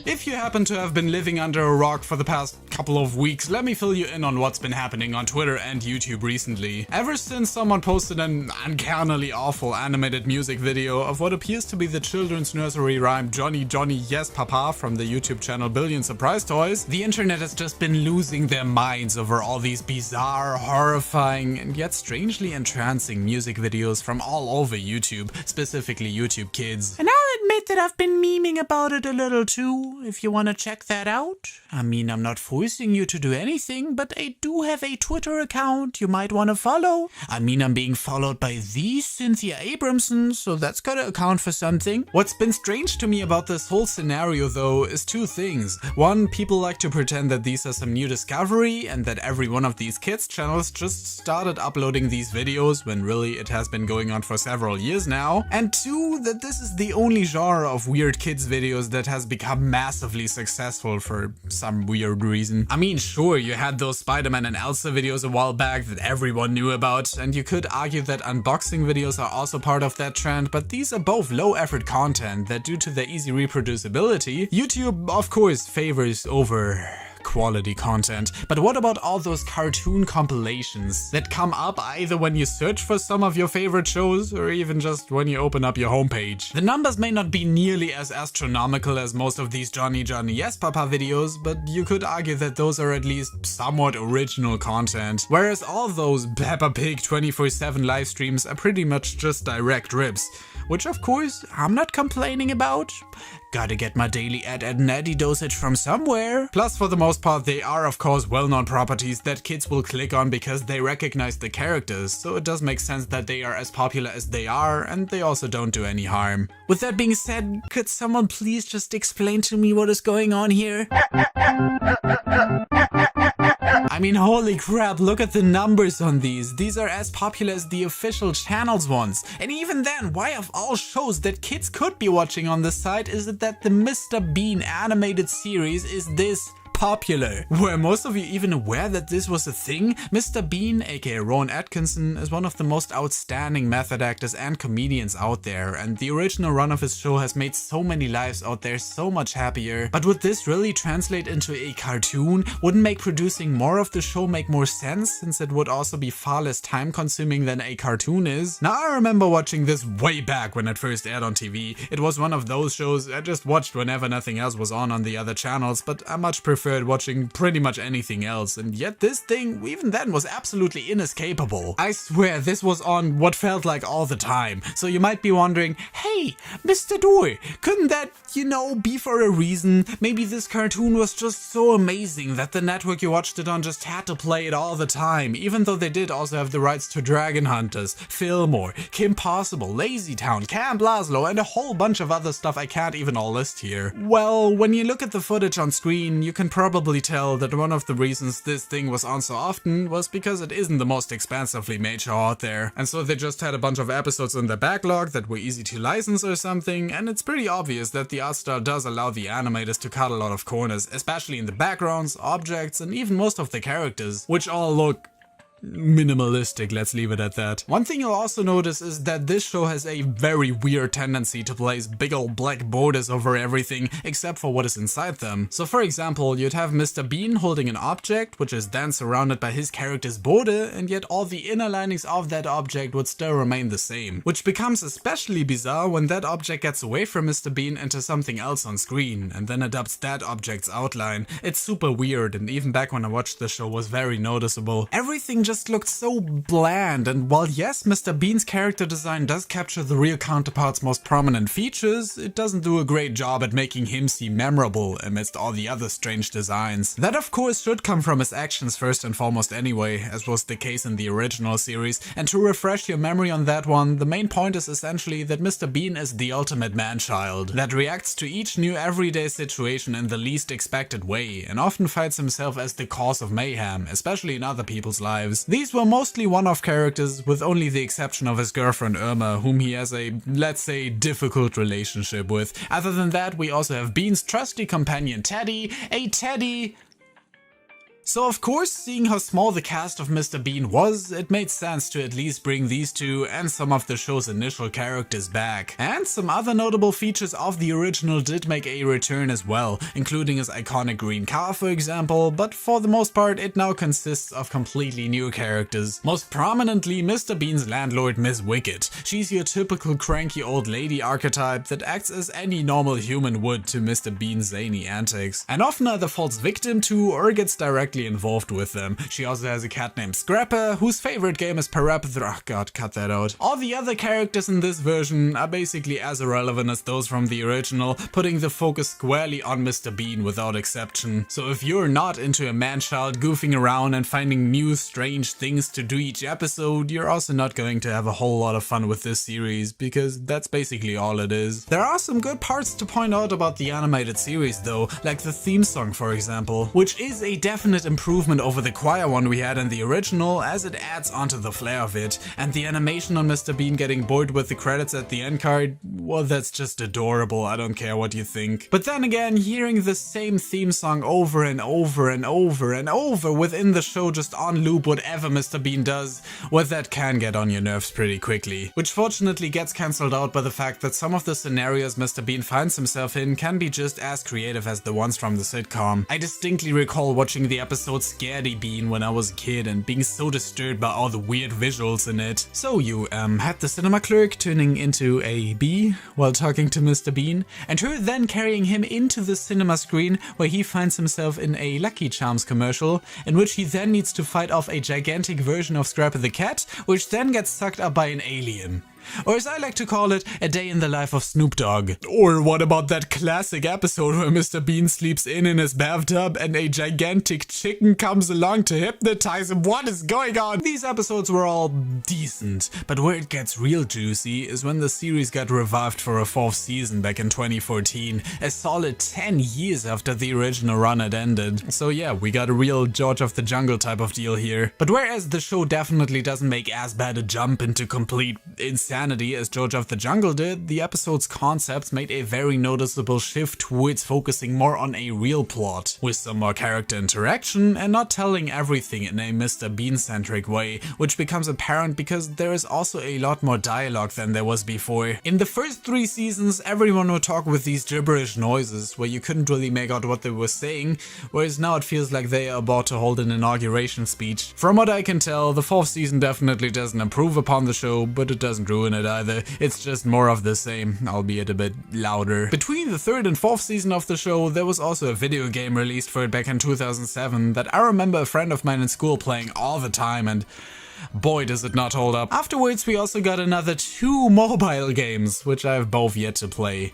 If you happen to have been living under a rock for the past couple of weeks, let me fill you in on what's been happening on Twitter and YouTube recently. Ever since someone posted an uncannily awful animated music video of what appears to be the children's nursery rhyme Johny Johny Yes Papa from the YouTube channel Billion Surprise Toys, the internet has just been losing their minds over all these bizarre, horrifying, and yet strangely entrancing music videos from all over YouTube, specifically YouTube Kids. And I'll admit that I've been memeing about it a little too, if you want to check that out. I mean, I'm not forcing you to do anything, but I do have a Twitter account you might want to follow. I mean, I'm being followed by the Cynthia Abramson, so that's gotta account for something. What's been strange to me about this whole scenario though is two things. One, people like to pretend that these are some new discovery and that every one of these kids channels just started uploading these videos when really it has been going on for several years now. And two, that this is the only genre of weird kids videos that has become massively successful for some weird reason. I mean, sure, you had those Spider-Man and Elsa videos a while back that everyone knew about, and you could argue that unboxing videos are also part of that trend, but these are both low-effort content that, due to their easy reproducibility, YouTube of course favors over quality content. But what about all those cartoon compilations that come up either when you search for some of your favorite shows or even just when you open up your homepage? The numbers may not be nearly as astronomical as most of these Johny Johny Yes Papa videos, but you could argue that those are at least somewhat original content, whereas all those Peppa Pig 24/7 live streams are pretty much just direct rips. Which of course, I'm not complaining about. Gotta get my daily Ed Netty dosage from somewhere. Plus, for the most part, they are of course well-known properties that kids will click on because they recognize the characters, so it does make sense that they are as popular as they are, and they also don't do any harm. With that being said, could someone please just explain to me what is going on here? I mean, holy crap, look at the numbers on these. These are as popular as the official channel's ones. And even then, why of all shows that kids could be watching on this site is it that the Mr. Bean animated series is this popular? Were most of you even aware that this was a thing? Mr. Bean, aka Rowan Atkinson, is one of the most outstanding method actors and comedians out there, and the original run of his show has made so many lives out there so much happier. But would this really translate into a cartoon? Wouldn't make producing more of the show make more sense, since it would also be far less time consuming than a cartoon is? Now, I remember watching this way back when it first aired on TV. It was one of those shows I just watched whenever nothing else was on the other channels, but I much preferred watching pretty much anything else, and yet this thing, even then, was absolutely inescapable. I swear, this was on what felt like all the time. So you might be wondering, hey, Mr. Door, couldn't that, you know, be for a reason? Maybe this cartoon was just so amazing that the network you watched it on just had to play it all the time, even though they did also have the rights to Dragon Hunters, Fillmore, Kim Possible, Lazy Town, Camp Lazlo, and a whole bunch of other stuff I can't even all list here. Well, when you look at the footage on screen, you can probably tell that one of the reasons this thing was on so often was because it isn't the most expansively made show out there, and so they just had a bunch of episodes in their backlog that were easy to license or something, and it's pretty obvious that the art style does allow the animators to cut a lot of corners, especially in the backgrounds, objects, and even most of the characters, which all look minimalistic, let's leave it at that. One thing you'll also notice is that this show has a very weird tendency to place big old black borders over everything except for what is inside them. So for example, you'd have Mr. Bean holding an object, which is then surrounded by his character's border, and yet all the inner linings of that object would still remain the same, which becomes especially bizarre when that object gets away from Mr. Bean into something else on screen, and then adopts that object's outline. It's super weird, and even back when I watched the show was very noticeable. Everything just looked so bland, and while yes, Mr. Bean's character design does capture the real counterpart's most prominent features, it doesn't do a great job at making him seem memorable amidst all the other strange designs. That of course should come from his actions first and foremost anyway, as was the case in the original series, and to refresh your memory on that one, the main point is essentially that Mr. Bean is the ultimate man-child, that reacts to each new everyday situation in the least expected way, and often finds himself as the cause of mayhem, especially in other people's lives. These were mostly one-off characters, with only the exception of his girlfriend Irma, whom he has a, let's say, difficult relationship with. Other than that, we also have Bean's trusty companion Teddy, a teddy So of course, seeing how small the cast of Mr. Bean was, it made sense to at least bring these two and some of the show's initial characters back. And some other notable features of the original did make a return as well, including his iconic green car for example, but for the most part it now consists of completely new characters. Most prominently Mr. Bean's landlord Miss Wicked. She's your typical cranky old lady archetype that acts as any normal human would to Mr. Bean's zany antics, and often either falls victim to or gets directly involved with them. She also has a cat named Scrapper, whose favorite game is oh god, cut that out. All the other characters in this version are basically as irrelevant as those from the original, putting the focus squarely on Mr. Bean without exception. So if you're not into a man-child goofing around and finding new strange things to do each episode, you're also not going to have a whole lot of fun with this series, because that's basically all it is. There are some good parts to point out about the animated series though, like the theme song for example, which is a definite improvement over the choir one we had in the original, as it adds onto the flair of it. And the animation on Mr. Bean getting bored with the credits at the end card, well, that's just adorable. I don't care what you think. But then again, hearing the same theme song over and over and over and over within the show, just on loop whatever Mr. Bean does, well, that can get on your nerves pretty quickly. Which fortunately gets cancelled out by the fact that some of the scenarios Mr. Bean finds himself in can be just as creative as the ones from the sitcom. I distinctly recall watching the episode Scaredy Bean when I was a kid and being so disturbed by all the weird visuals in it. So you had the cinema clerk turning into a bee while talking to Mr. Bean, and her then carrying him into the cinema screen where he finds himself in a Lucky Charms commercial, in which he then needs to fight off a gigantic version of Scrapper the cat, which then gets sucked up by an alien. Or as I like to call it, a day in the life of Snoop Dogg. Or what about that classic episode where Mr. Bean sleeps in his bathtub and a gigantic chicken comes along to hypnotize him? What is going on? These episodes were all decent, but where it gets real juicy is when the series got revived for a 4th season back in 2014, a solid 10 years after the original run had ended. So yeah, we got a real George of the Jungle type of deal here. But whereas the show definitely doesn't make as bad a jump into complete insanity as George of the Jungle did, the episode's concepts made a very noticeable shift towards focusing more on a real plot, with some more character interaction and not telling everything in a Mr. Bean-centric way, which becomes apparent because there is also a lot more dialogue than there was before. In the first 3 seasons, everyone would talk with these gibberish noises where you couldn't really make out what they were saying, whereas now it feels like they are about to hold an inauguration speech. From what I can tell, the 4th season definitely doesn't improve upon the show, but it doesn't ruin it either. It's just more of the same, albeit a bit louder. Between the 3rd and 4th season of the show, there was also a video game released for it back in 2007 that I remember a friend of mine in school playing all the time, and boy does it not hold up. Afterwards we also got another 2 mobile games, which I have both yet to play,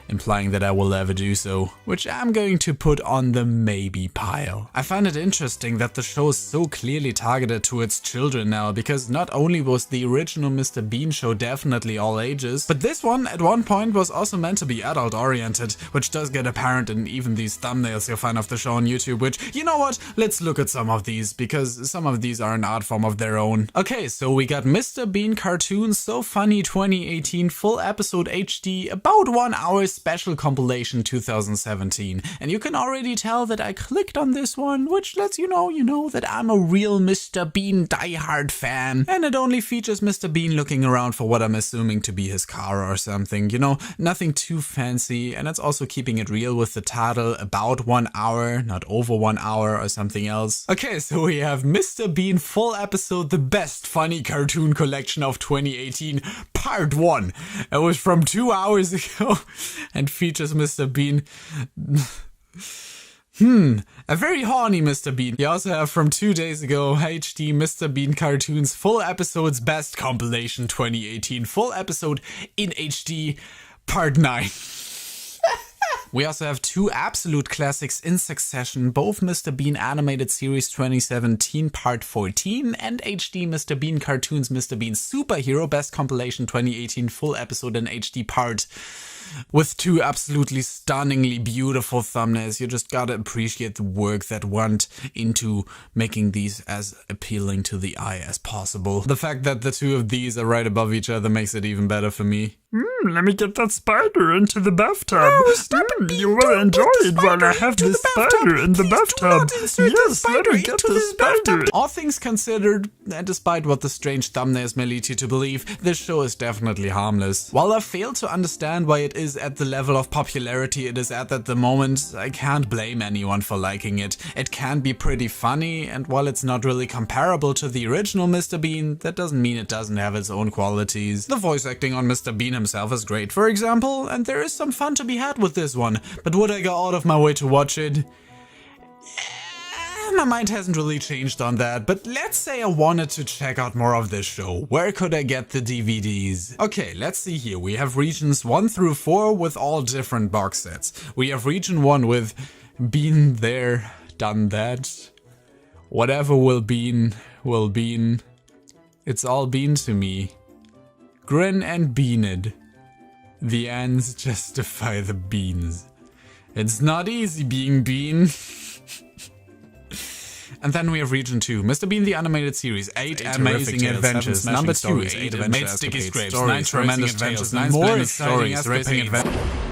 implying that I will never do so, which I'm going to put on the maybe pile. I find it interesting that the show is so clearly targeted towards children now, because not only was the original Mr. Bean show definitely all ages, but this one at one point was also meant to be adult oriented, which does get apparent in even these thumbnails you'll find of the show on YouTube, which, you know what, let's look at some of these, because some of these are an art form of their own. Okay, so we got Mr. Bean Cartoons So Funny 2018 full episode HD, about 1 hour special compilation 2017, and you can already tell that I clicked on this one, which lets you know that I'm a real Mr. Bean diehard fan, and it only features Mr. Bean looking around for what I'm assuming to be his car or something, nothing too fancy, and it's also keeping it real with the title about 1 hour, not over 1 hour or something else. Okay, so we have Mr. Bean full episode, the best funny cartoon collection of 2018, part 1. It was from 2 hours ago and features Mr. Bean. A very horny Mr. Bean. You also have from 2 days ago HD Mr. Bean Cartoons full episodes best compilation 2018 full episode in HD part 9. We also have 2 absolute classics in succession, both Mr. Bean Animated Series 2017 Part 14 and HD Mr. Bean Cartoons Mr. Bean Superhero Best Compilation 2018 full episode in HD Part with 2 absolutely stunningly beautiful thumbnails. You just gotta appreciate the work that went into making these as appealing to the eye as possible. The fact that the 2 of these are right above each other makes it even better for me. Let me get that spider into the bathtub. You will enjoy it while I have this spider in the bathtub. Yes, let me get the spider. All things considered, and despite what the strange thumbnails may lead you to believe, this show is definitely harmless. While I fail to understand why it is at the level of popularity it is at the moment, I can't blame anyone for liking it. It can be pretty funny, and while it's not really comparable to the original Mr. Bean, that doesn't mean it doesn't have its own qualities. The voice acting on Mr. Bean himself is great, for example, and there is some fun to be had with this one, but would I go out of my way to watch it? My mind hasn't really changed on that, but let's say I wanted to check out more of this show. Where could I get the DVDs? Okay, let's see here. We have regions 1 through 4 with all different box sets. We have region 1 with Been There, Done That. Whatever will been. It's all been to me. Grin and beaned. The ends justify the beans. It's not easy being Bean. And then we have region 2, Mr. Bean the animated series, 8 amazing adventures, number 2, 8 adventures, sticky scrapes, 9 tremendous adventures, 9 more exciting stories, racing adventures.